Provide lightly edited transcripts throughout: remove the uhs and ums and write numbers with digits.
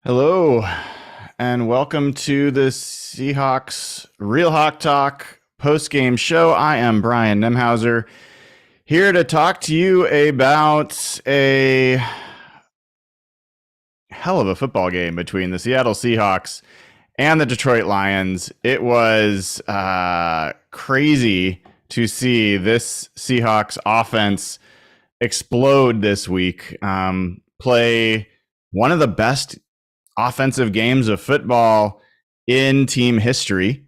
Hello, and welcome to the Seahawks Real Hawk Talk post-game show. I am Brian Nemhauser, here to talk to you about a hell of a football game between the Seattle Seahawks and the Detroit Lions. It was crazy to see this Seahawks offense explode this week, play one of the best offensive games of football in team history,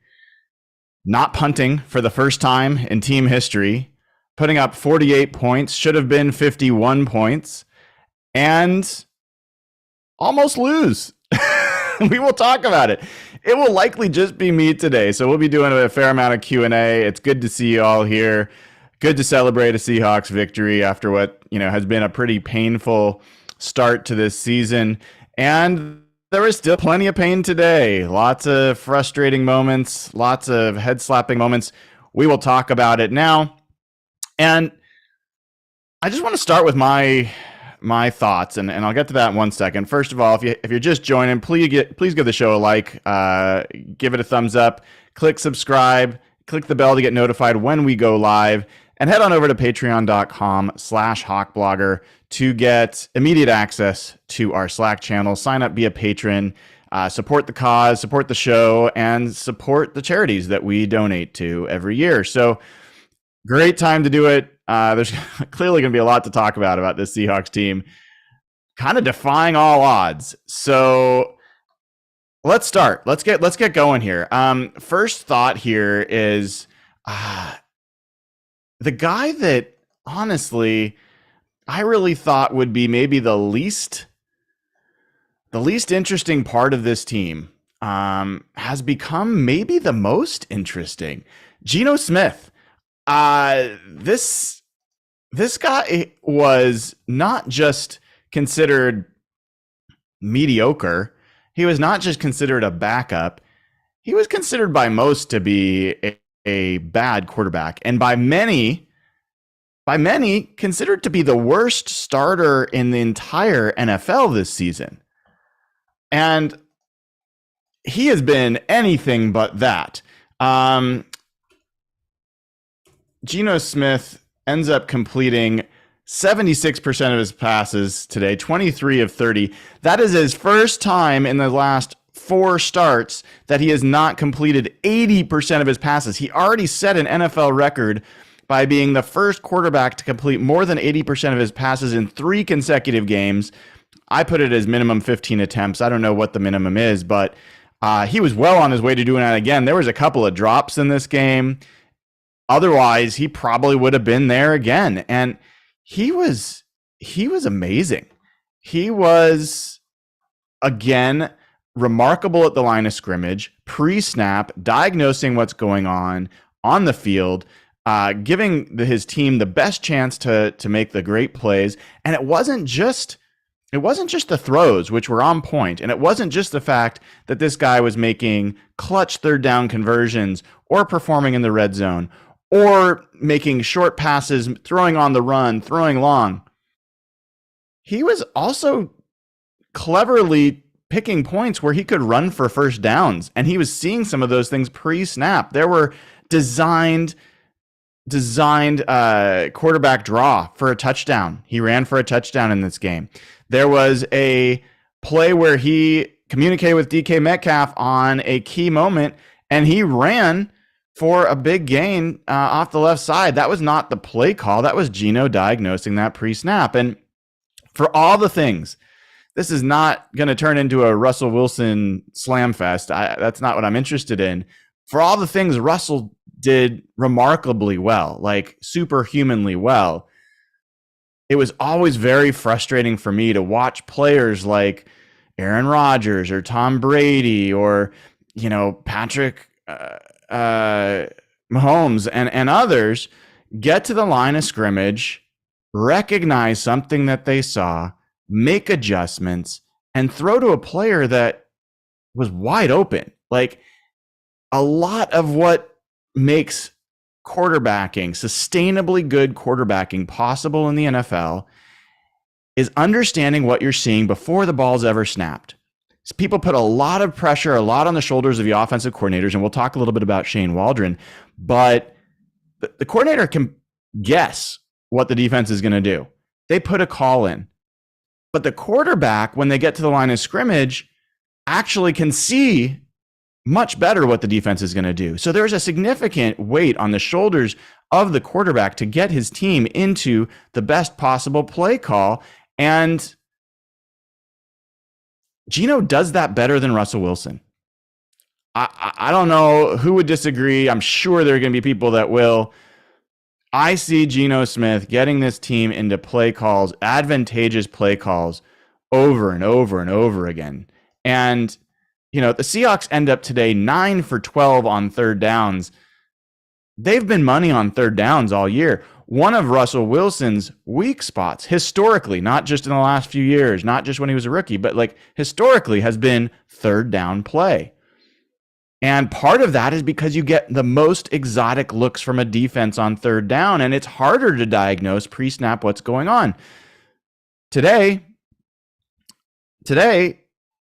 not punting for the first time in team history, putting up 48 points, should have been 51 points, and almost lose. We will talk about it. It will likely just be me today, so we'll be doing a fair amount of Q&A. It's good to see you all here. Good to celebrate a Seahawks victory after what, has been a pretty painful start to this season. And there is still plenty of pain today. Lots of frustrating moments, lots of head-slapping moments. We will talk about it now. And I just want to start with my thoughts, and I'll get to that in 1 second. First of all, if you're just joining, please give the show a like, give it a thumbs up, click subscribe, click the bell to get notified when we go live, and head on over to patreon.com/hawkblogger to get immediate access to our Slack channel. Sign up, be a patron, support the cause, support the show, and support the charities that we donate to every year. So great time to do it. There's clearly going to be a lot to talk about this Seahawks team, kind of defying all odds. So let's start. Let's get going here. First thought here is the guy that honestly I really thought would be maybe the least interesting part of this team has become maybe the most interesting. Geno Smith. This guy was not just considered mediocre. He was not just considered a backup. He was considered by most to be a bad quarterback, and by many considered to be the worst starter in the entire NFL this season. And he has been anything but that. Geno Smith ends up completing 76% of his passes today, 23 of 30. That is his first time in the last 4 starts that he has not completed 80% of his passes. He already set an NFL record by being the first quarterback to complete more than 80% of his passes in 3 consecutive games. I put it as minimum 15 attempts. I don't know what the minimum is, but he was well on his way to doing that again. There was a couple of drops in this game. Otherwise, he probably would have been there again. And he was amazing. He was, again, remarkable at the line of scrimmage, pre-snap, diagnosing what's going on the field, giving his team the best chance to make the great plays. And it wasn't just the throws, which were on point, and it wasn't just the fact that this guy was making clutch third down conversions or performing in the red zone or making short passes, throwing on the run, throwing long. He was also cleverly picking points where he could run for first downs, and he was seeing some of those things pre-snap. There were designed quarterback draw for a touchdown. He ran for a touchdown in this game. There was a play where he communicated with DK Metcalf on a key moment, and he ran for a big gain off the left side. That was not the play call. That was Geno diagnosing that pre-snap. And for all the things, this is not going to turn into a Russell Wilson slam fest. That's not what I'm interested in. For all the things Russell did remarkably well, like superhumanly well, it was always very frustrating for me to watch players like Aaron Rodgers or Tom Brady or, Patrick Mahomes and others get to the line of scrimmage, recognize something that they saw, make adjustments, and throw to a player that was wide open. Like, a lot of what makes quarterbacking, sustainably good quarterbacking possible in the NFL is understanding what you're seeing before the ball's ever snapped. People put a lot of pressure, a lot on the shoulders of the offensive coordinators, and we'll talk a little bit about Shane Waldron, but the coordinator can guess what the defense is going to do. They put a call in. But the quarterback, when they get to the line of scrimmage, actually can see much better what the defense is going to do. So there's a significant weight on the shoulders of the quarterback to get his team into the best possible play call. And Geno does that better than Russell Wilson. I don't know who would disagree. I'm sure there are going to be people that will. I see Geno Smith getting this team into play calls, advantageous play calls, over and over and over again. And, the Seahawks end up today 9 for 12 on third downs. They've been money on third downs all year. One of Russell Wilson's weak spots, historically, not just in the last few years, not just when he was a rookie, but historically has been third down play. And part of that is because you get the most exotic looks from a defense on third down, and it's harder to diagnose pre-snap what's going on. Today,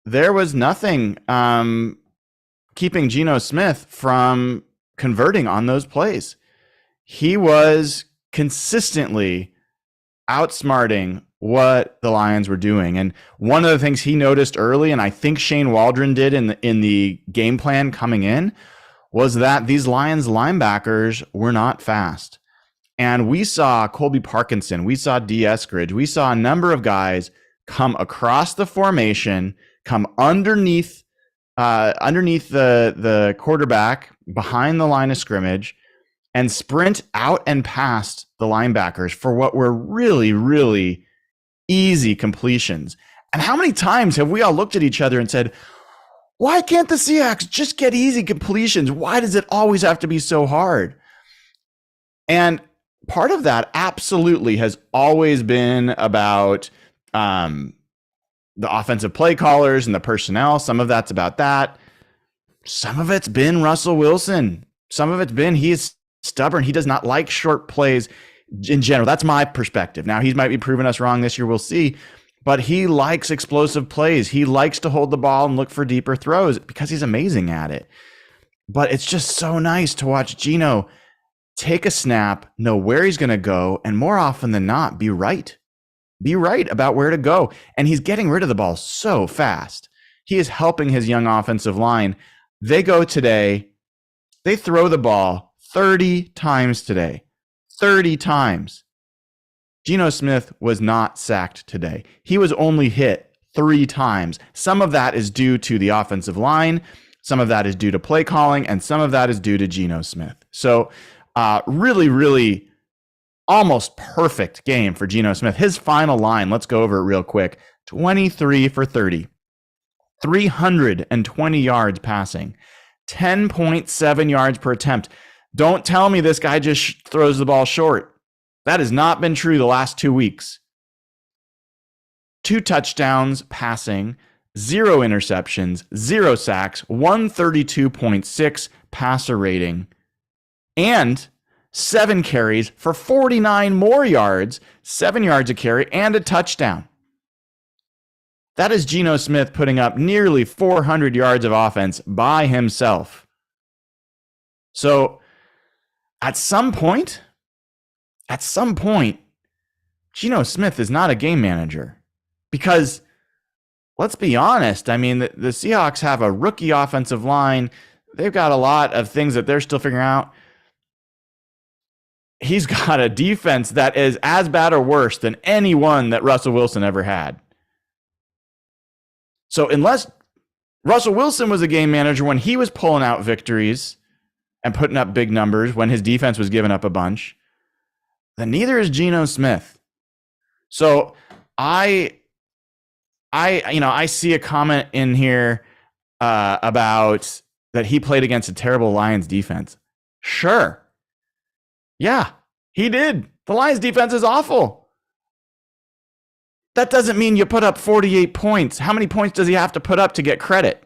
there was nothing keeping Geno Smith from converting on those plays. He was consistently outsmarting what the Lions were doing. And one of the things he noticed early, and I think Shane Waldron did in the game plan coming in, was that these Lions linebackers were not fast. And we saw Colby Parkinson, we saw D. Eskridge, we saw a number of guys come across the formation, come underneath the quarterback behind the line of scrimmage, and sprint out and past the linebackers for what were really, really easy completions. And how many times have we all looked at each other and said, why can't the Seahawks just get easy completions? Why does it always have to be so hard? And part of that absolutely has always been about the offensive play callers and the personnel. Some of that's about that. Some of it's been Russell Wilson. Some of it's been he is stubborn. He does not like short plays in general. That's my perspective. Now, he might be proving us wrong this year. We'll see. But he likes explosive plays. He likes to hold the ball and look for deeper throws because he's amazing at it. But it's just so nice to watch Geno take a snap, know where he's going to go, and more often than not, be right. Be right about where to go. And he's getting rid of the ball so fast. He is helping his young offensive line. They go today, they throw the ball 30 times today. 30 times. Geno Smith was not sacked today. He was only hit 3 times. Some of that is due to the offensive line. Some of that is due to play calling. And some of that is due to Geno Smith. So really, really almost perfect game for Geno Smith. His final line, let's go over it real quick. 23 for 30. 320 yards passing. 10.7 yards per attempt. Don't tell me this guy just throws the ball short. That has not been true the last 2 weeks. 2 touchdowns passing, 0 interceptions, 0 sacks, 132.6 passer rating, and 7 carries for 49 more yards, 7 yards a carry, and a touchdown. That is Geno Smith putting up nearly 400 yards of offense by himself. So, At some point, Geno Smith is not a game manager because let's be honest. I mean, the Seahawks have a rookie offensive line. They've got a lot of things that they're still figuring out. He's got a defense that is as bad or worse than any one that Russell Wilson ever had. So unless Russell Wilson was a game manager when he was pulling out victories and putting up big numbers when his defense was giving up a bunch, then neither is Geno Smith. So I see a comment in here about that he played against a terrible Lions defense. Sure. Yeah, he did. The Lions defense is awful. That doesn't mean you put up 48 points. How many points does he have to put up to get credit?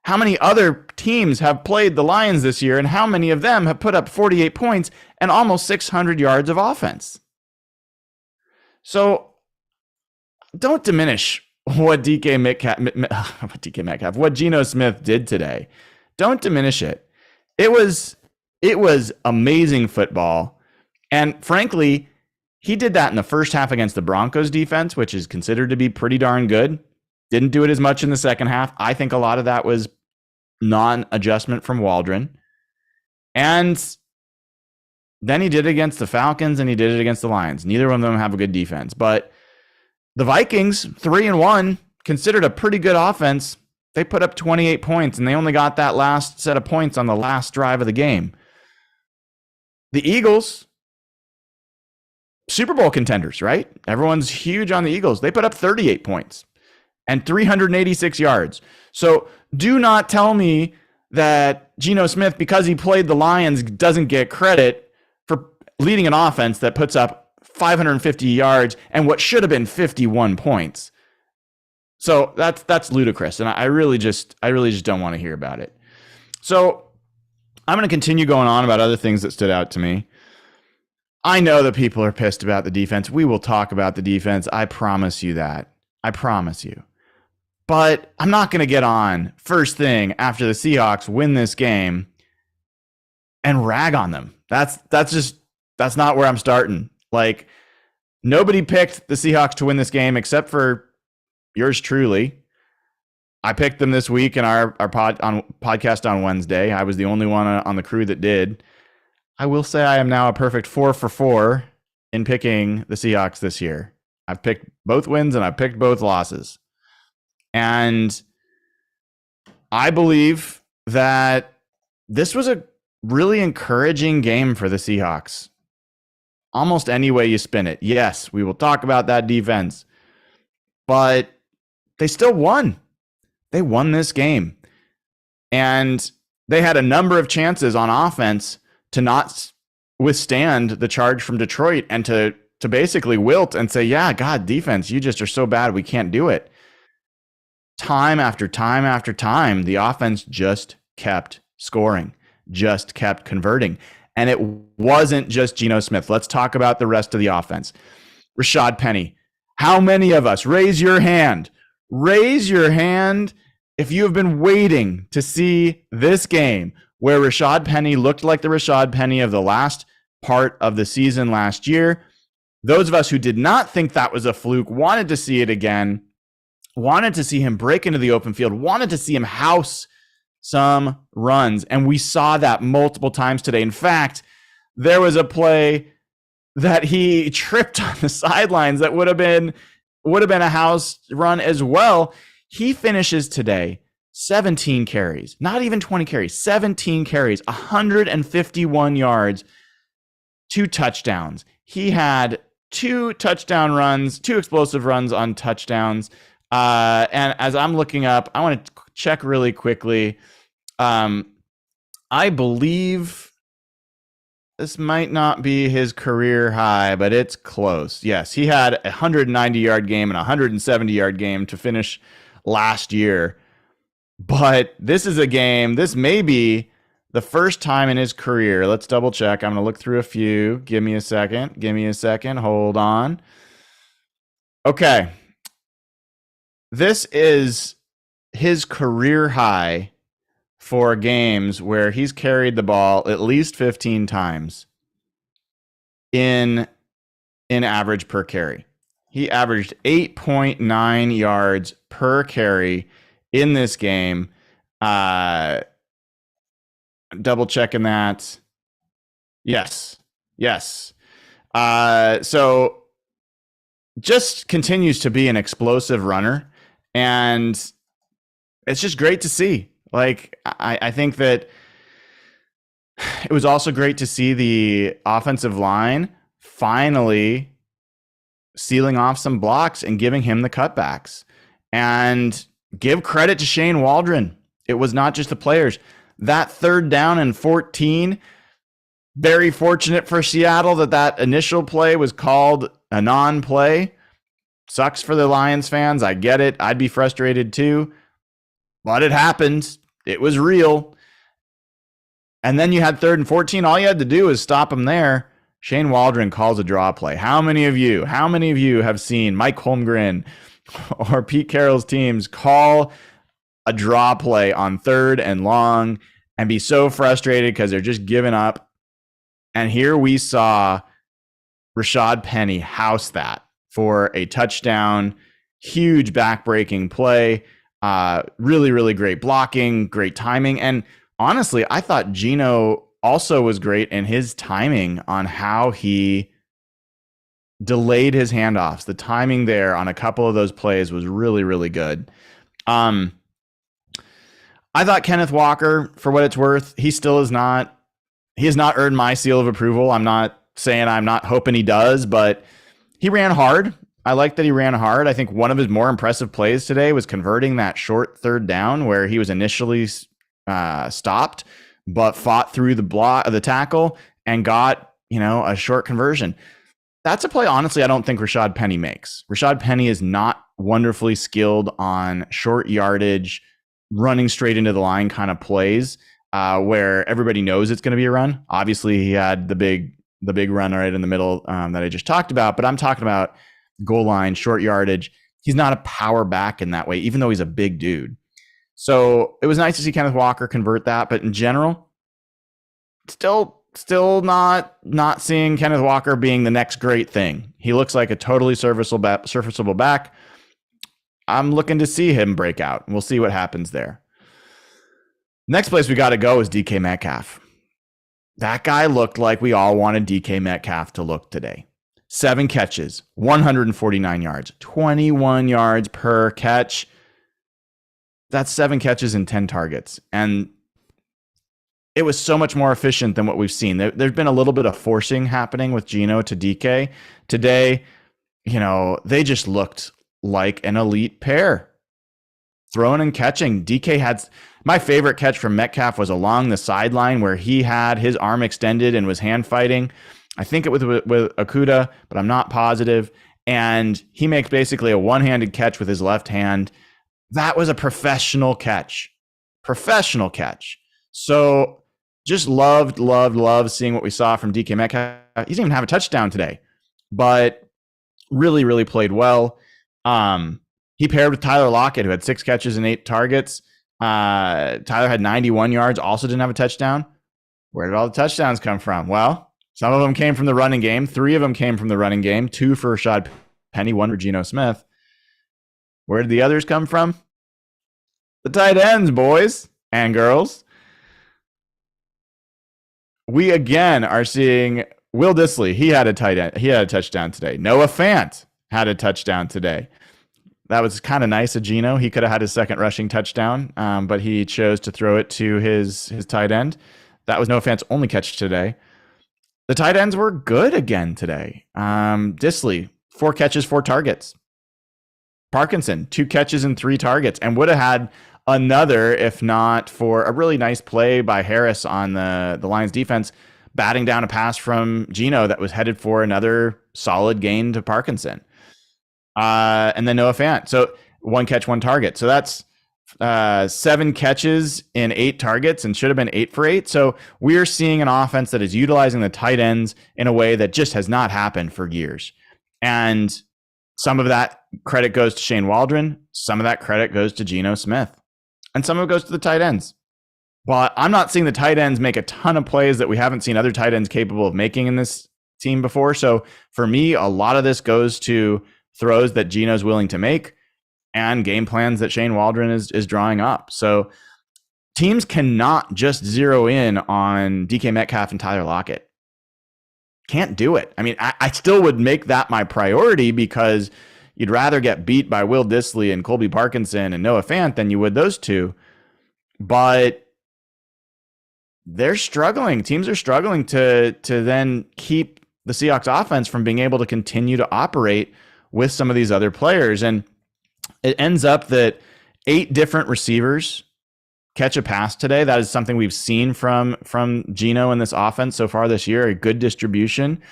How many other teams have played the Lions this year, and how many of them have put up 48 points and almost 600 yards of offense? So don't diminish what what Geno Smith did today. Don't diminish it. It was amazing football. And frankly, he did that in the first half against the Broncos defense, which is considered to be pretty darn good. Didn't do it as much in the second half. I think a lot of that was non-adjustment from Waldron. And then he did it against the Falcons and he did it against the Lions. Neither of them have a good defense. But the Vikings, 3-1, considered a pretty good offense. They put up 28 points, and they only got that last set of points on the last drive of the game. The Eagles, Super Bowl contenders, right? Everyone's huge on the Eagles. They put up 38 points and 386 yards. So do not tell me that Geno Smith, because he played the Lions, doesn't get credit for leading an offense that puts up 550 yards and what should have been 51 points. So that's ludicrous, and I really just don't want to hear about it. So I'm going to continue going on about other things that stood out to me. I know that people are pissed about the defense. We will talk about the defense. I promise you that. I promise you. But I'm not going to get on first thing after the Seahawks win this game and rag on them. That's not where I'm starting. Like, nobody picked the Seahawks to win this game except for yours truly. I picked them this week in our podcast on Wednesday. I was the only one on the crew that did. I will say I am now a perfect 4 for 4 in picking the Seahawks this year. I've picked both wins and I've picked both losses. And I believe that this was a really encouraging game for the Seahawks. Almost any way you spin it. Yes, we will talk about that defense. But they still won. They won this game. And they had a number of chances on offense to not withstand the charge from Detroit and to basically wilt and say, yeah, God, defense, you just are so bad, we can't do it. Time after time after time, the offense just kept scoring, just kept converting. And it wasn't just Geno Smith. Let's talk about the rest of the offense. Rashad Penny. How many of us, raise your hand if you have been waiting to see this game where Rashad Penny looked like the Rashad Penny of the last part of the season last year. Those of us who did not think that was a fluke wanted to see it again, wanted to see him break into the open field, wanted to see him house some runs. And we saw that multiple times today. In fact, there was a play that he tripped on the sidelines that would have been a house run as well. He finishes today 17 carries, not even 20 carries, 17 carries, 151 yards, 2 touchdowns. He had 2 touchdown runs, 2 explosive runs on touchdowns. And as I'm looking up, I want to check really quickly. I believe this might not be his career high, but it's close. Yes, he had a 190-yard game and a 170-yard game to finish last year. But this is a game, this may be the first time in his career. Let's double check. I'm going to look through a few. Give me a second. Hold on. Okay. This is his career high for games where he's carried the ball at least 15 times in average per carry. He averaged 8.9 yards per carry in this game. Double checking that. Yes. So just continues to be an explosive runner, and it's just great to see. Like, I think that it was also great to see the offensive line finally sealing off some blocks and giving him the cutbacks. And give credit to Shane Waldron. It was not just the players. That 3rd down and 14, very fortunate for Seattle that initial play was called a non-play. Sucks for the Lions fans. I get it. I'd be frustrated too. But it happened. It was real. And then you had 3rd and 14. All you had to do was stop him there. Shane Waldron calls a draw play. How many of you have seen Mike Holmgren or Pete Carroll's teams call a draw play on 3rd and long and be so frustrated because they're just giving up. And here we saw Rashad Penny house that for a touchdown, huge backbreaking play, really, really great blocking, great timing. And honestly, I thought Geno also was great in his timing on how he delayed his handoffs. The timing there on a couple of those plays was really, really good. I thought Kenneth Walker, for what it's worth, he has not earned my seal of approval. I'm not saying I'm not hoping he does, but he ran hard. I like that he ran hard. I think one of his more impressive plays today was converting that short 3rd down where he was initially stopped, but fought through the tackle and got, a short conversion. That's a play, honestly, I don't think Rashad Penny makes. Rashad Penny is not wonderfully skilled on short yardage, running straight into the line kind of plays where everybody knows it's going to be a run. Obviously, he had the big run right in the middle that I just talked about, but I'm talking about goal line, short yardage. He's not a power back in that way, even though he's a big dude. So it was nice to see Kenneth Walker convert that, but in general, still not seeing Kenneth Walker being the next great thing. He looks like a totally serviceable back. I'm looking to see him break out. We'll see what happens there. Next place we got to go is DK Metcalf. That guy looked like we all wanted DK Metcalf to look today. 7 catches, 149 yards, 21 yards per catch. That's 7 catches and 10 targets. And it was so much more efficient than what we've seen. There's been a little bit of forcing happening with Geno to DK. Today, they just looked like an elite pair. Throwing and catching. DK had my favorite catch from Metcalf was along the sideline where he had his arm extended and was hand fighting. I think it was with Okudah, but I'm not positive. And he makes basically a one-handed catch with his left hand. That was a professional catch. So just loved seeing what we saw from DK Metcalf. He didn't even have a touchdown today, but really, really played well. He paired with Tyler Lockett, who had 6 catches and 8 targets. Tyler had 91 yards, also didn't have a touchdown. Where did all the touchdowns come from? Well, some of them came from the running game. 3 of them came from the running game. 2 for Rashad Penny, 1 for Geno Smith. Where did the others come from? The tight ends, boys and girls. We again are seeing Will Dissly. He had a tight end. He had a touchdown today. Noah Fant had a touchdown today. That was kind of nice of Geno. He could have had his second rushing touchdown, but he chose to throw it to his tight end. That was Noah Fant's only catch today. The tight ends were good again today. Dissly, 4 catches, 4 targets. Parkinson, 2 catches and 3 targets, and would have had another if not for a really nice play by Harris on the Lions defense, batting down a pass from Geno that was headed for another solid gain to Parkinson. And then Noah Fant. So 1 catch, 1 target. So that's 7 catches in 8 targets and should have been 8 for 8. So we're seeing an offense that is utilizing the tight ends in a way that just has not happened for years. And some of that credit goes to Shane Waldron. Some of that credit goes to Geno Smith. And some of it goes to the tight ends. But I'm not seeing the tight ends make a ton of plays that we haven't seen other tight ends capable of making in this team before. So for me, a lot of this goes to throws that Geno's willing to make and game plans that Shane Waldron is drawing up. So teams cannot just zero in on DK Metcalf and Tyler Lockett. Can't do it. I mean, I still would make that my priority because you'd rather get beat by Will Dissly and Colby Parkinson and Noah Fant than you would those two. But they're struggling. Teams are struggling to then keep the Seahawks offense from being able to continue to operate with some of these other players. And it ends up that 8 different receivers catch a pass today. That is something we've seen from Geno in this offense so far this year, a good distribution.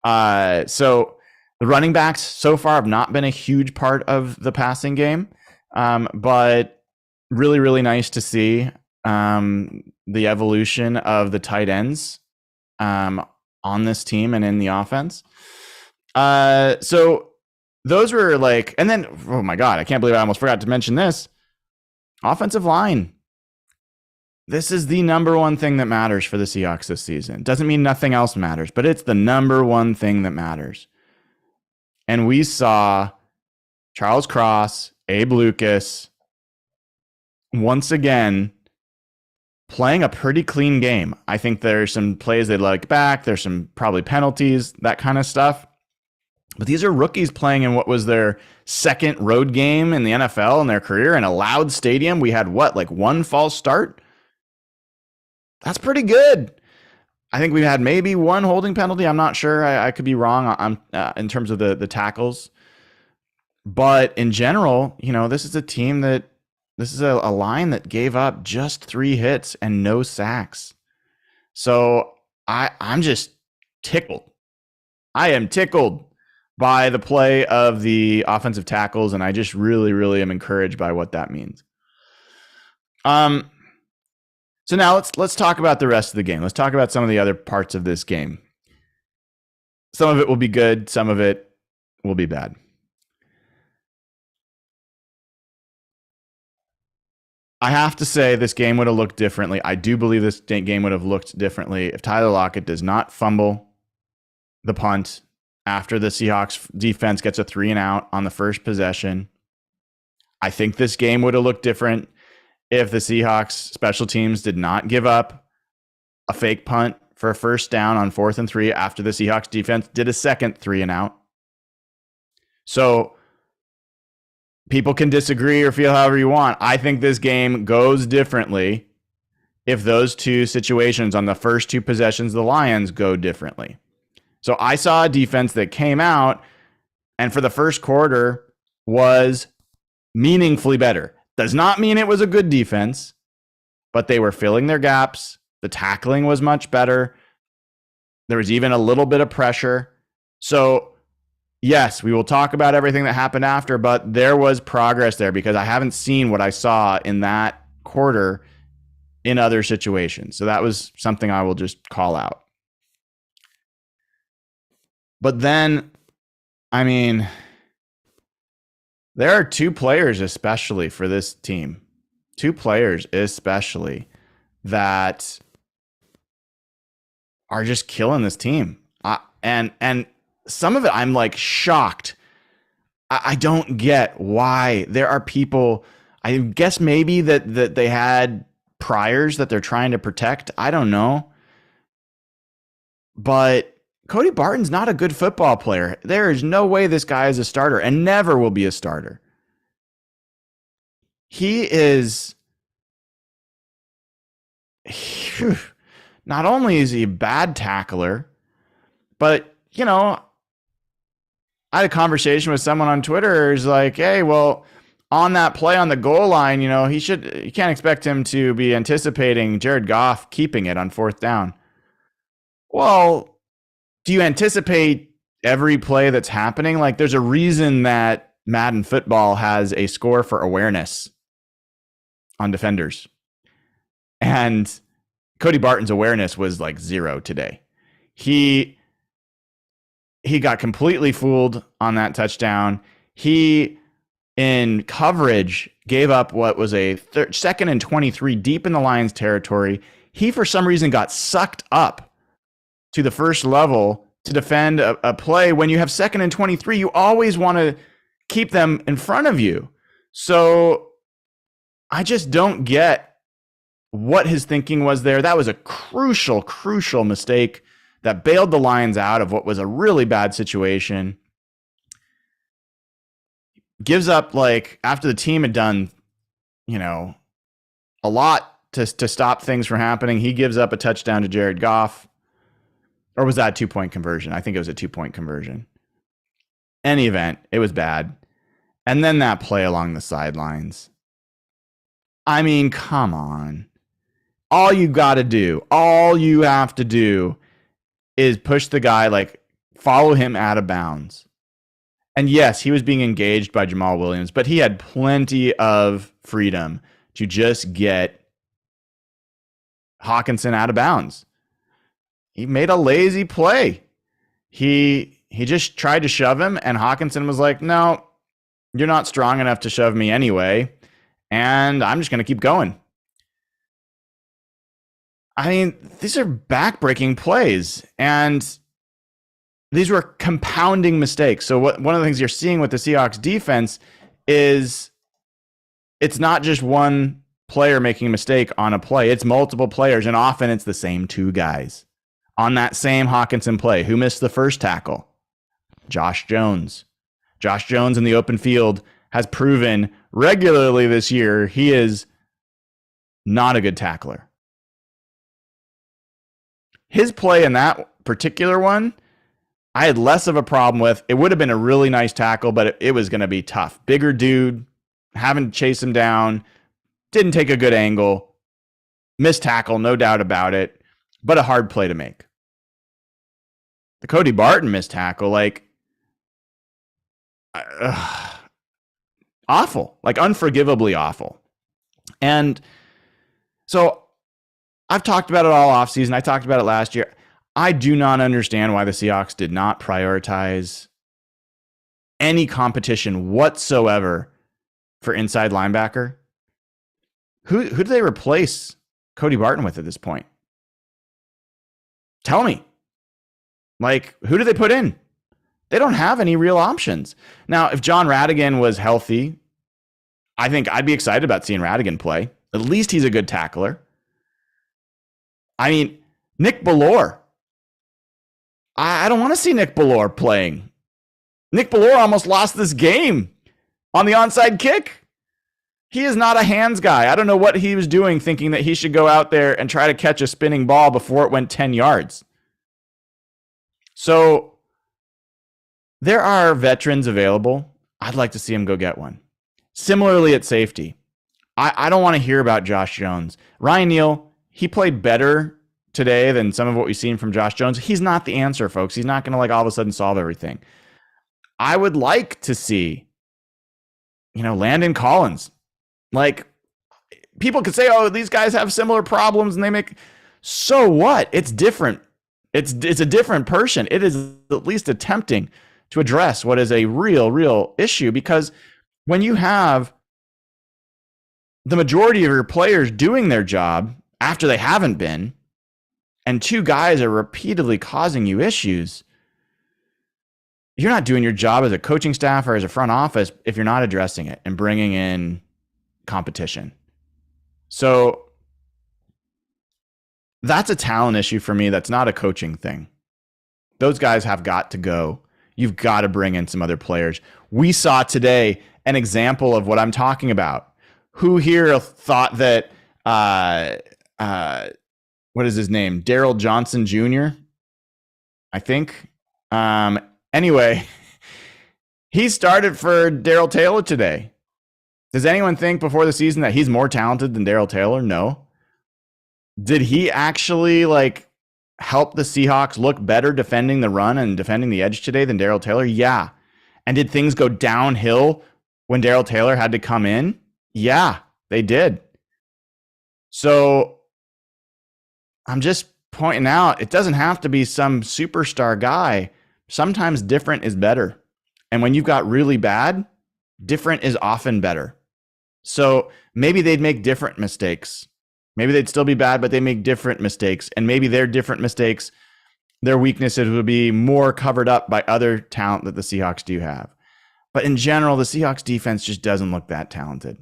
So the running backs so far have not been a huge part of the passing game, but really, really nice to see the evolution of the tight ends on this team and in the offense. So those were like, and then, oh my God, I can't believe I almost forgot to mention this. Offensive line. This is the number one thing that matters for the Seahawks this season. Doesn't mean nothing else matters, but it's the number one thing that matters. And we saw Charles Cross, Abe Lucas, once again, playing a pretty clean game. I think there's some plays they like back. There's some probably penalties, that kind of stuff. But these are rookies playing in what was their second road game in the NFL in their career in a loud stadium. We had like one false start? That's pretty good. I think we had maybe one holding penalty. I'm not sure. I could be wrong in terms of the tackles. But in general, this is a team this is a line that gave up just 3 hits and no sacks. So I'm just tickled. I am tickled by the play of the offensive tackles, and I just really, really am encouraged by what that means. So now let's talk about the rest of the game. Let's talk about some of the other parts of this game. Some of it will be good, some of it will be bad. I have to say this game would have looked differently. I do believe this game would have looked differently if Tyler Lockett does not fumble the punt after the Seahawks defense gets a 3-and-out on the first possession. I think this game would have looked different if the Seahawks special teams did not give up a fake punt for a first down on 4th and 3 after the Seahawks defense did a second 3-and-out. So people can disagree or feel however you want. I think this game goes differently if those two situations on the first 2 possessions of the Lions go differently. So I saw a defense that came out and for the first quarter was meaningfully better. Does not mean it was a good defense, but they were filling their gaps. The tackling was much better. There was even a little bit of pressure. So yes, we will talk about everything that happened after, but there was progress there because I haven't seen what I saw in that quarter in other situations. So that was something I will just call out. But then, there are 2 players especially for this team. 2 players especially that are just killing this team. And some of it I'm like shocked. I don't get why there are people. I guess maybe that they had priors that they're trying to protect. I don't know. But Cody Barton's not a good football player. There is no way this guy is a starter and never will be a starter. He is, not only is he a bad tackler, but, I had a conversation with someone on Twitter who's like, hey, well, on that play on the goal line, you can't expect him to be anticipating Jared Goff keeping it on 4th down. Well, do you anticipate every play that's happening? Like, there's a reason that Madden football has a score for awareness on defenders. And Cody Barton's awareness was like 0 today. He got completely fooled on that touchdown. He, in coverage, gave up what was a 2nd and 23 deep in the Lions territory. He, for some reason, got sucked up to the first level to defend a play. When you have 2nd and 23, you always want to keep them in front of you. So I just don't get what his thinking was there. That was a crucial mistake that bailed the Lions out of what was a really bad situation. Gives up, after the team had done, a lot to stop things from happening, he gives up a touchdown to Jared Goff. Or was that a 2-point conversion? I think it was a 2-point conversion. Any event, it was bad. And then that play along the sidelines. Come on. All you have to do is push the guy, follow him out of bounds. And yes, he was being engaged by Jamal Williams, but he had plenty of freedom to just get Hawkinson out of bounds. He made a lazy play. He he just tried to shove him, and Hawkinson was like, no, you're not strong enough to shove me anyway, and I'm just going to keep going. I mean, these are backbreaking plays, and these were compounding mistakes. So one of the things you're seeing with the Seahawks defense is it's not just one player making a mistake on a play. It's multiple players, and often it's the same two guys. On that same Hawkinson play, who missed the first tackle? Josh Jones. Josh Jones in the open field has proven regularly this year he is not a good tackler. His play in that particular one, I had less of a problem with. It would have been a really nice tackle, but it was going to be tough. Bigger dude, having to chase him down, didn't take a good angle, missed tackle, no doubt about it, but a hard play to make. The Cody Barton missed tackle, like, awful, like unforgivably awful. And so I've talked about it all offseason. I talked about it last year. I do not understand why the Seahawks did not prioritize any competition whatsoever for inside linebacker. Who do they replace Cody Barton with at this point? Tell me. Like, who do they put in? They don't have any real options. Now, if John Radigan was healthy, I think I'd be excited about seeing Radigan play. At least he's a good tackler. I mean, Nick Bellore. I don't want to see Nick Bellore playing. Nick Bellore almost lost this game on the onside kick. He is not a hands guy. I don't know what he was doing thinking that he should go out there and try to catch a spinning ball before it went 10 yards. So there are veterans available. I'd like to see him go get one. Similarly at safety, I don't want to hear about Josh Jones. Ryan Neal, he played better today than some of what we've seen from Josh Jones. He's not the answer, folks. He's not going to like all of a sudden solve everything. I would like to see, Landon Collins. Like, people could say, oh, these guys have similar problems and they make, so what? It's different. It's a different person. It is at least attempting to address what is a real issue, because when you have the majority of your players doing their job after they haven't been, and two guys are repeatedly causing you issues, you're not doing your job as a coaching staff or as a front office if you're not addressing it and bringing in competition. So that's a talent issue for me. That's not a coaching thing. Those guys have got to go. You've got to bring in some other players. We saw today an example of what I'm talking about. Who here thought that, what is his name? Daryl Johnson Jr., I think. Anyway, he started for Darrell Taylor today. Does anyone think before the season that he's more talented than Darrell Taylor? No. Did he actually help the Seahawks look better defending the run and defending the edge today than Darrell Taylor? Yeah. And did things go downhill when Darrell Taylor had to come in? Yeah, they did. So I'm just pointing out, it doesn't have to be some superstar guy. Sometimes different is better. And when you've got really bad, different is often better. So maybe they'd make different mistakes. Maybe they'd still be bad, but they make different mistakes. And maybe their different mistakes, their weaknesses would be more covered up by other talent that the Seahawks do have. But in general, the Seahawks defense just doesn't look that talented.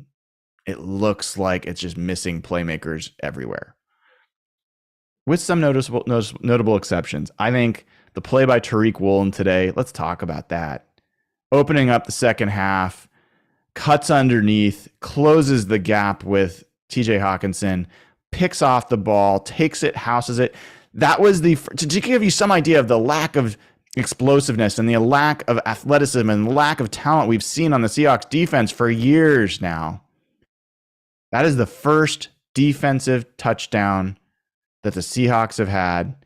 It looks like it's just missing playmakers everywhere. With some notable exceptions. I think the play by Tariq Woolen today, let's talk about that. Opening up the second half, cuts underneath, closes the gap with TJ Hawkinson, picks off the ball, takes it, houses it. That was to give you some idea of the lack of explosiveness and the lack of athleticism and the lack of talent we've seen on the Seahawks defense for years now. That is the first defensive touchdown that the Seahawks have had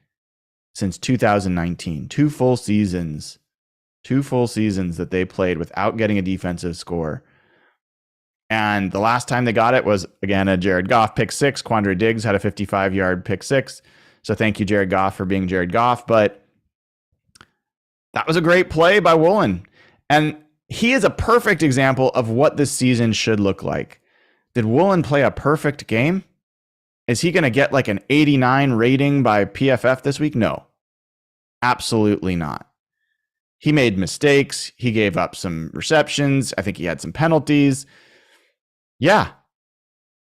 since 2019. Two full seasons that they played without getting a defensive score. And the last time they got it was, again, a Jared Goff pick six. Quandre Diggs had a 55-yard pick six. So thank you, Jared Goff, for being Jared Goff. But That was a great play by Woolen. And he is a perfect example of what this season should look like. Did Woolen play a perfect game? Is he going to get like an 89 rating by PFF this week? No, absolutely not. He made mistakes. He gave up some receptions. I think he had some penalties. Yeah,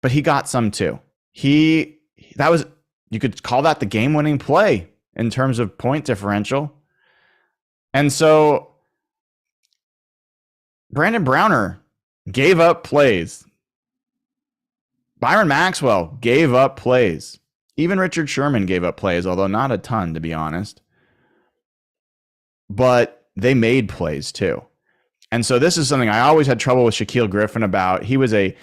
but he got some too. You could call that the game-winning play in terms of point differential. And so Brandon Browner gave up plays. Byron Maxwell gave up plays. Even Richard Sherman gave up plays, although not a ton, to be honest. But they made plays too. And so this is something I always had trouble with Shaquille Griffin about. He was a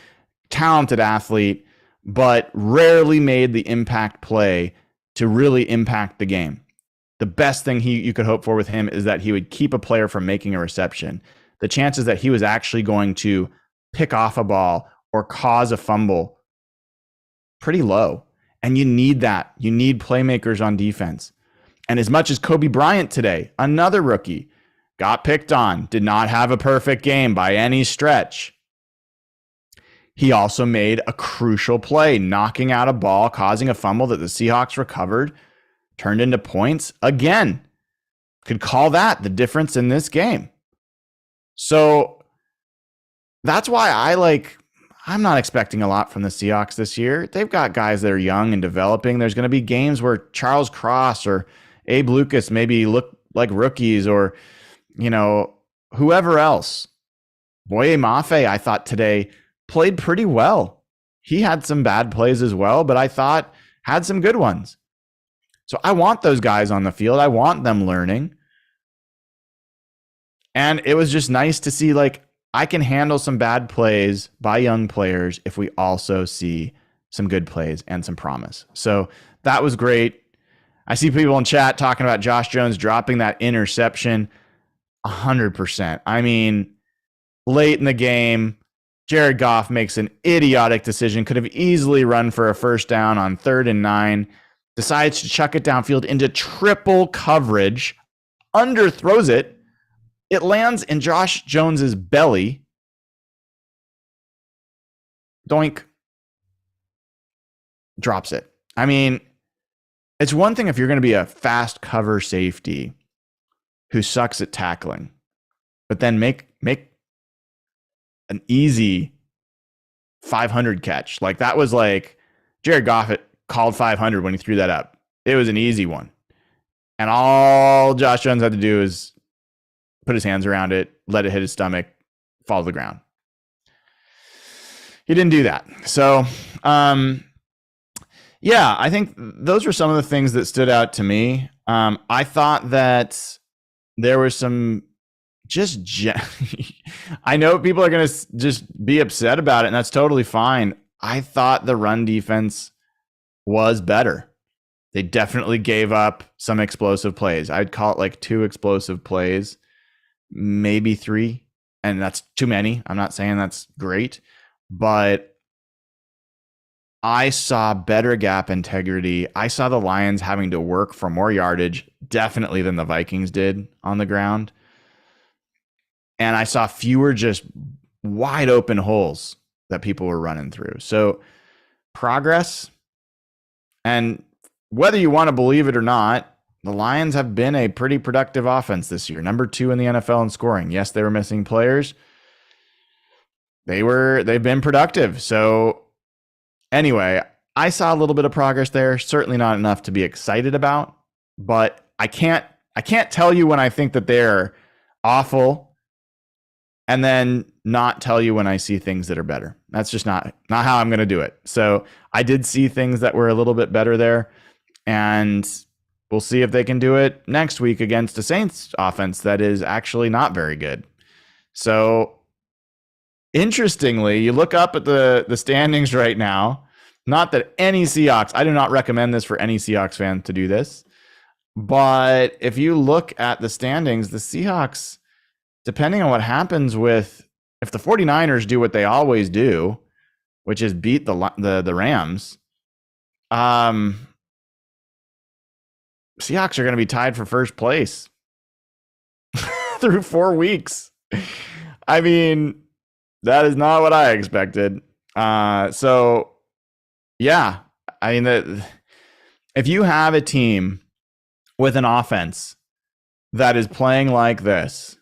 talented athlete, but rarely made the impact play to really impact the game. The best thing you could hope for with him is that he would keep a player from making a reception. The chances that he was actually going to pick off a ball or cause a fumble, pretty low. And you need that. You need playmakers on defense. And as much as Kobe Bryant today, another rookie, got picked on, did not have a perfect game by any stretch, he also made a crucial play, knocking out a ball, causing a fumble that the Seahawks recovered, turned into points. Again, could call that the difference in this game. So that's why I'm not expecting a lot from the Seahawks this year. They've got guys that are young and developing. There's going to be games where Charles Cross or Abe Lucas maybe look like rookies, or, whoever else. Boye Mafe, I thought today played pretty well. He had some bad plays as well, but I thought had some good ones. So I want those guys on the field. I want them learning. And it was just nice to see, I can handle some bad plays by young players if we also see some good plays and some promise. So that was great. I see people in chat talking about Josh Jones dropping that interception. 100%. I mean, late in the game, Jared Goff makes an idiotic decision, could have easily run for a first down on 3rd and 9, decides to chuck it downfield into triple coverage, underthrows it. It lands in Josh Jones's belly. Doink. Drops it. I mean, it's one thing if you're going to be a fast cover safety who sucks at tackling, but then make an easy 500 catch. That was Jared Goff called 500 when he threw that up. It was an easy one. And all Josh Jones had to do is put his hands around it, let it hit his stomach, fall to the ground. He didn't do that. So, yeah, I think those were some of the things that stood out to me. I thought that there was some I know people are going to just be upset about it, and that's totally fine. I thought the run defense was better. They definitely gave up some explosive plays. I'd call it 2 explosive plays, maybe 3, and that's too many. I'm not saying that's great, but I saw better gap integrity. I saw the Lions having to work for more yardage, definitely than the Vikings did on the ground. And I saw fewer just wide open holes that people were running through. So progress, and whether you want to believe it or not, the Lions have been a pretty productive offense this year. Number 2 in the NFL in scoring. Yes, they were missing players. They've been productive. So anyway, I saw a little bit of progress there. Certainly not enough to be excited about, but I can't tell you when I think that they're awful and then not tell you when I see things that are better. That's just not how I'm going to do it. So I did see things that were a little bit better there, and we'll see if they can do it next week against a Saints offense that is actually not very good. So interestingly, you look up at the standings right now, not that any Seahawks, I do not recommend this for any Seahawks fan to do this, but if you look at the standings, the Seahawks, depending on what happens if the 49ers do what they always do, which is beat the Rams, Seahawks are going to be tied for first place. through 4 weeks. I mean, that is not what I expected. So, yeah, I mean, if you have a team with an offense that is playing like this,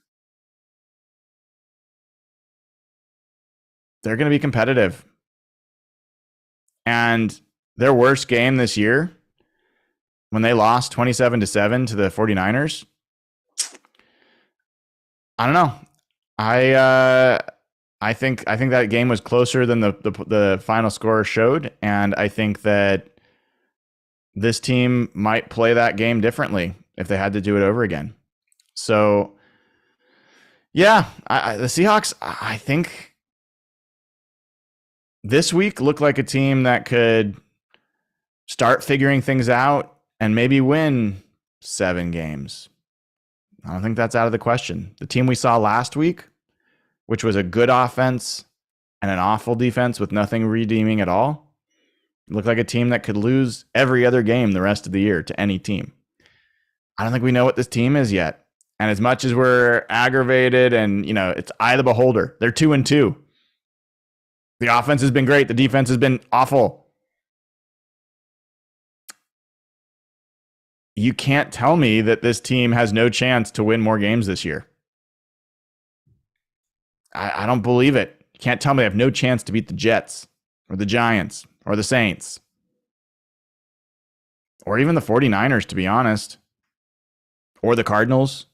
they're going to be competitive. And their worst game this year, when they lost 27-7 to the 49ers, I don't know. I think that game was closer than the final score showed, and I think that this team might play that game differently if they had to do it over again. So, yeah, the Seahawks, I think this week looked like a team that could start figuring things out and maybe win 7 games. I don't think that's out of the question. The team we saw last week, which was a good offense and an awful defense with nothing redeeming at all, looked like a team that could lose every other game the rest of the year to any team. I don't think we know what this team is yet. And as much as we're aggravated and, it's eye of the beholder, they're 2-2. The offense has been great. The defense has been awful. You can't tell me that this team has no chance to win more games this year. I don't believe it. You can't tell me they have no chance to beat the Jets or the Giants or the Saints or even the 49ers, to be honest, or the Cardinals.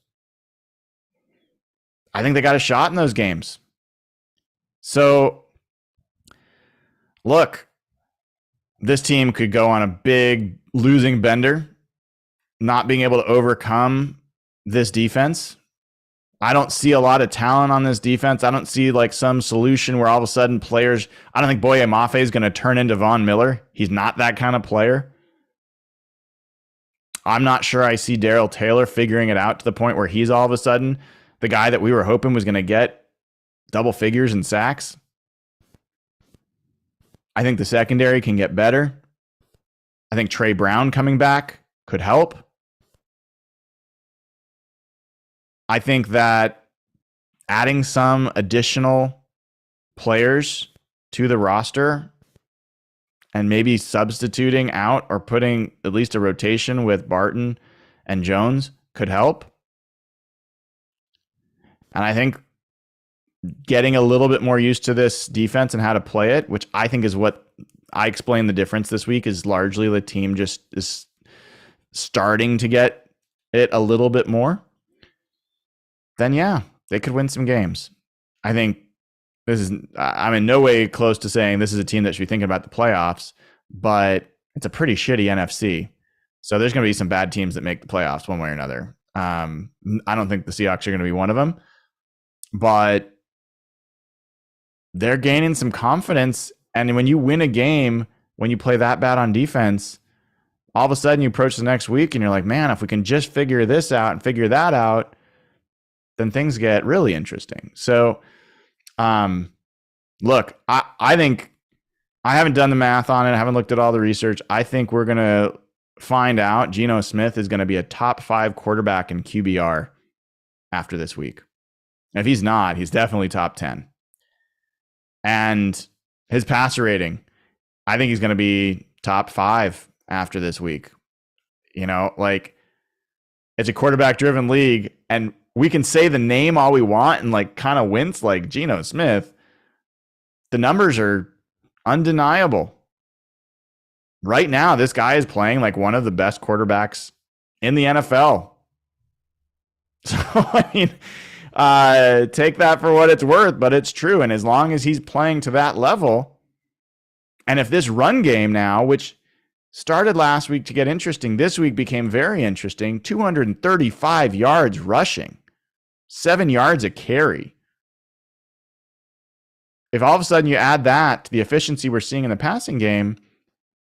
I think they got a shot in those games. So, look, this team could go on a big losing bender, not being able to overcome this defense. I don't see a lot of talent on this defense. I don't see like some solution where all of a sudden players, I don't think Boye Mafe is going to turn into Von Miller. He's not that kind of player. I'm not sure I see Darrell Taylor figuring it out to the point where he's all of a sudden the guy that we were hoping was going to get double figures in sacks. I think the secondary can get better. I think Trey Brown coming back could help. I think that adding some additional players to the roster and maybe substituting out or putting at least a rotation with Barton and Jones could help. And I think getting a little bit more used to this defense and how to play it, which I think is what I explained the difference this week, is largely the team just is starting to get it a little bit more. Then yeah, they could win some games. I think I'm in no way close to saying this is a team that should be thinking about the playoffs, but it's a pretty shitty NFC. So there's going to be some bad teams that make the playoffs one way or another. I don't think the Seahawks are going to be one of them, but they're gaining some confidence. And when you win a game, when you play that bad on defense, all of a sudden you approach the next week and you're like, man, if we can just figure this out and figure that out, then things get really interesting. So, look, I think I haven't done the math on it. I haven't looked at all the research. I think we're going to find out Geno Smith is going to be a top 5 quarterback in QBR after this week. And if he's not, he's definitely top 10. And his passer rating, I think he's going to be top 5 after this week. It's a quarterback-driven league, and we can say the name all we want and kind of wince like Geno Smith. The numbers are undeniable. Right now, this guy is playing like one of the best quarterbacks in the NFL. So, take that for what it's worth, but it's true. And as long as he's playing to that level, and if this run game now, which started last week to get interesting, this week became very interesting, 235 yards rushing. 7 yards a carry. If all of a sudden you add that to the efficiency we're seeing in the passing game,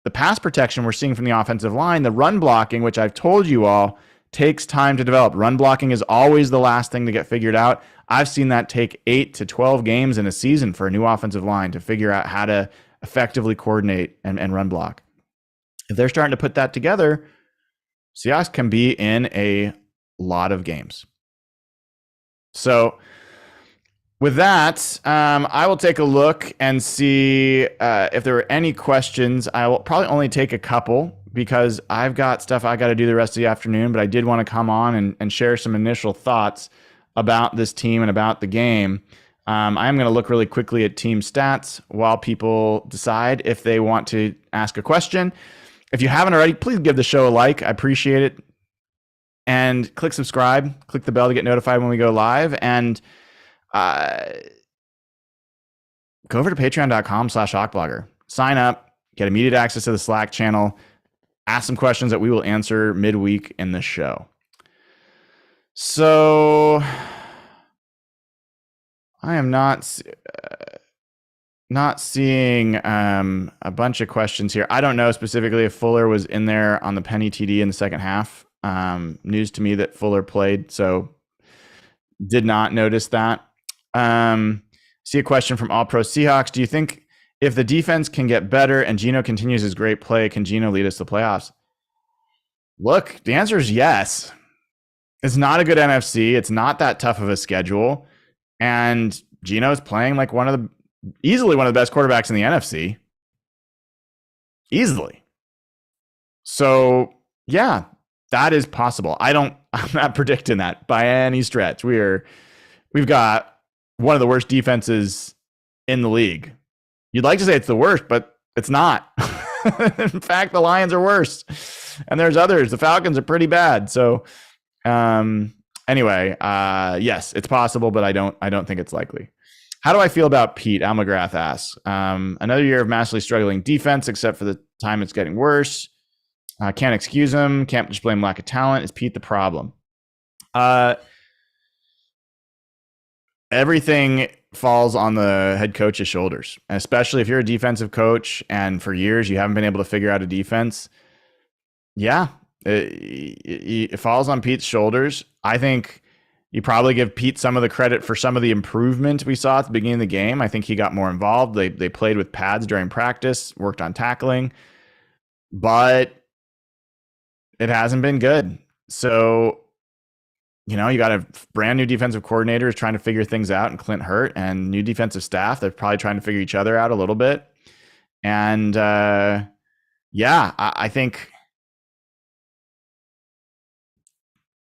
the pass protection we're seeing from the offensive line, the run blocking, which I've told you all, takes time to develop. Run blocking is always the last thing to get figured out. I've seen that take 8 to 12 games in a season for a new offensive line to figure out how to effectively coordinate and run block. If they're starting to put that together, Seahawks can be in a lot of games. So with that, I will take a look and see if there were any questions. I will probably only take a couple because I've got stuff I got to do the rest of the afternoon, but I did want to come on and share some initial thoughts about this team and about the game. I am going to look really quickly at team stats while people decide if they want to ask a question. If you haven't already, please give the show a like. I appreciate it. And click subscribe, click the bell to get notified when we go live. And go over to patreon.com/hawkblogger. Sign up, get immediate access to the Slack channel, ask some questions that we will answer midweek in the show. So I am not seeing a bunch of questions here. I don't know specifically if Fuller was in there on the penny TD in the second half. News to me that Fuller played, so did not notice that. See a question from All Pro Seahawks. Do you think if the defense can get better and Geno continues his great play, can Geno lead us to the playoffs? Look, the answer is yes. It's not a good NFC. It's not that tough of a schedule. And Geno is playing like easily one of the best quarterbacks in the NFC. Easily. So, yeah, that is possible. I'm not predicting that by any stretch. We've got one of the worst defenses in the league. You'd like to say it's the worst, but it's not. In fact, the Lions are worse. And there's others. The Falcons are pretty bad. So anyway, yes, it's possible, but I don't think it's likely. How do I feel about Pete? Al McGrath asks. Another year of massively struggling defense, except for the time it's getting worse. Can't excuse him. Can't just blame lack of talent. Is Pete the problem? Everything falls on the head coach's shoulders, especially if you're a defensive coach and for years you haven't been able to figure out a defense. Yeah, it falls on Pete's shoulders. I think you probably give Pete some of the credit for some of the improvement we saw at the beginning of the game. I think he got more involved. They played with pads during practice, worked on tackling, but it hasn't been good. So, you got a brand new defensive coordinator who's trying to figure things out, and Clint Hurt, and new defensive staff. They're probably trying to figure each other out a little bit. And I think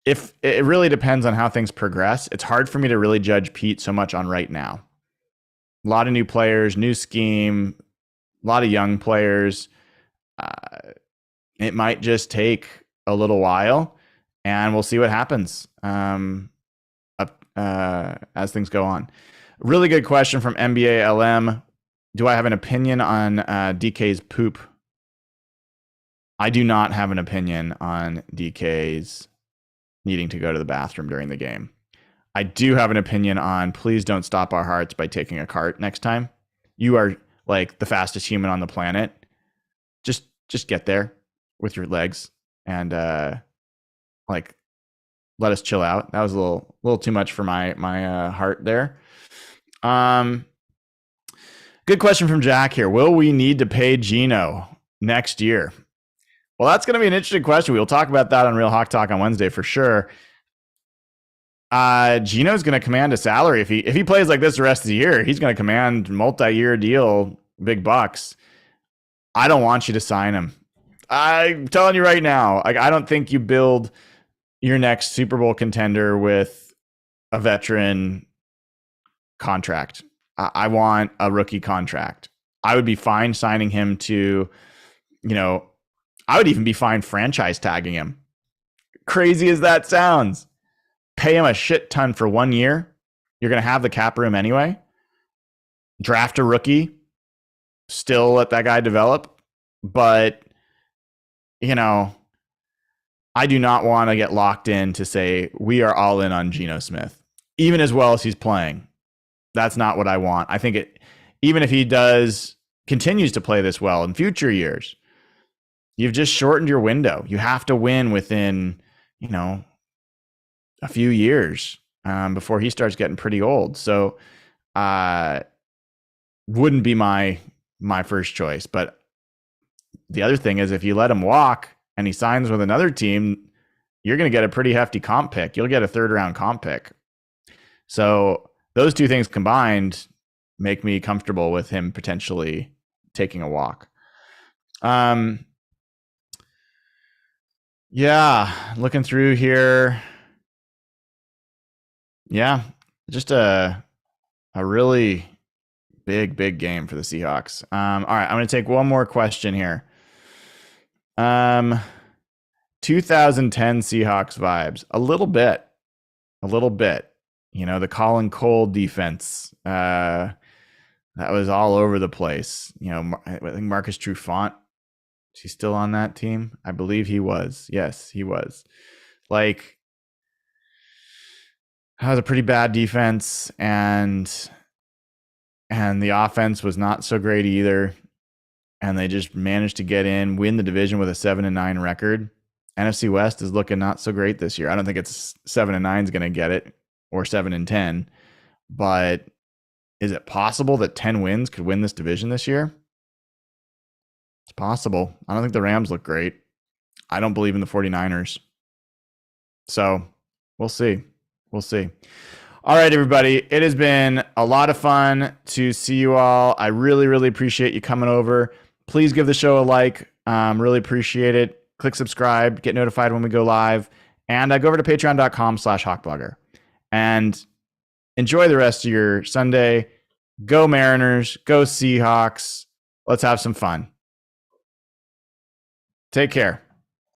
if it really depends on how things progress. It's hard for me to really judge Pete so much on right now. A lot of new players, new scheme, a lot of young players. It might just take a little while, and we'll see what happens as things go on. Really good question from NBA LM. Do I have an opinion on DK's poop? I do not have an opinion on DK's needing to go to the bathroom during the game. I do have an opinion on please don't stop our hearts by taking a cart next time. You are like the fastest human on the planet. Just get there with your legs and let us chill out. That was a little too much for my heart there. Good question from Jack here. Will we need to pay Geno next year? Well, that's going to be an interesting question. We'll talk about that on Real Hawk Talk on Wednesday for sure. Geno's going to command a salary. If he plays like this the rest of the year, he's going to command multi-year deal, big bucks. I don't want you to sign him. I'm telling you right now, I don't think you build your next Super Bowl contender with a veteran contract. I want a rookie contract. I would be fine signing him to, I would even be fine franchise tagging him. Crazy as that sounds. Pay him a shit ton for 1 year. You're going to have the cap room anyway. Draft a rookie. Still let that guy develop. But, I do not want to get locked in to say we are all in on Geno Smith, even as well as he's playing. That's not what I want. I think even if he continues to play this well in future years, you've just shortened your window. You have to win within, a few years before he starts getting pretty old. So wouldn't be my first choice. But the other thing is if you let him walk and he signs with another team, you're going to get a pretty hefty comp pick. You'll get a third round comp pick. So those two things combined make me comfortable with him potentially taking a walk. Yeah, looking through here. Yeah, just a really big game for the Seahawks. All right, I'm going to take one more question here. 2010 Seahawks vibes, a little bit. You know, the Colin Cole defense, that was all over the place. You know, I think Marcus Trufant, is he still on that team? I believe he was. Yes, he was. Like, that was a pretty bad defense, and the offense was not so great either. And they just managed to get in, win the division with a 7-9 record. NFC West is looking not so great this year. I don't think it's 7-9 is going to get it, or 7-10. But is it possible that 10 wins could win this division this year? It's possible. I don't think the Rams look great. I don't believe in the 49ers. So we'll see. We'll see. All right, everybody. It has been a lot of fun to see you all. I really appreciate you coming over. Please give the show a like. Really appreciate it. Click subscribe, get notified when we go live, and go over to patreon.com/hawkblogger and enjoy the rest of your Sunday. Go Mariners, go Seahawks. Let's have some fun. Take care.